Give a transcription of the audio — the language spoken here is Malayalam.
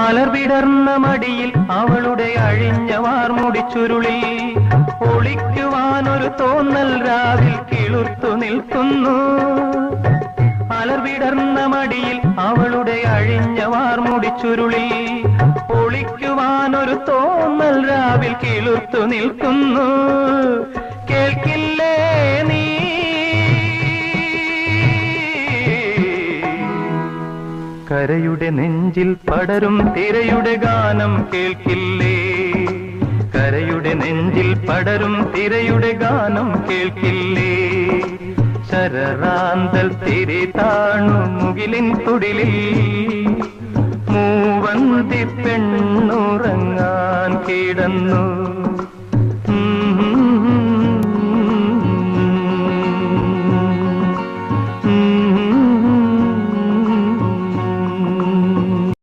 അലർവിടർന്ന മടിയിൽ അവളുടെ അഴിഞ്ഞ വാർമുടിച്ചുരുളിൽ ഒളിക്കുവാനൊരു തോന്നൽ രാവിൽ കിളുർത്തു നിൽക്കുന്നു. അലർവിടർന്ന മടിയിൽ അവളുടെ അഴിഞ്ഞ വാർമുടിച്ചുരുളിൽ ഒളിക്കുവാനൊരു തോന്നൽ രാവിൽ കിളുർത്തു നിൽക്കുന്നു. കേൾക്കില്ലേ നീ കരയുടെ നെഞ്ചിൽ പടരും തിരയുടെ ഗാനം കേൾക്കില്ലേ? കരയുടെ നെഞ്ചിൽ പടരും തിരയുടെ ഗാനം കേൾക്കില്ലേ? ശരറാന്തൽ തിരി താണു മുകിലിൻ കുടിലിൽ മൂവന്തി പെണ്ണുറങ്ങാൻ കിടന്നു.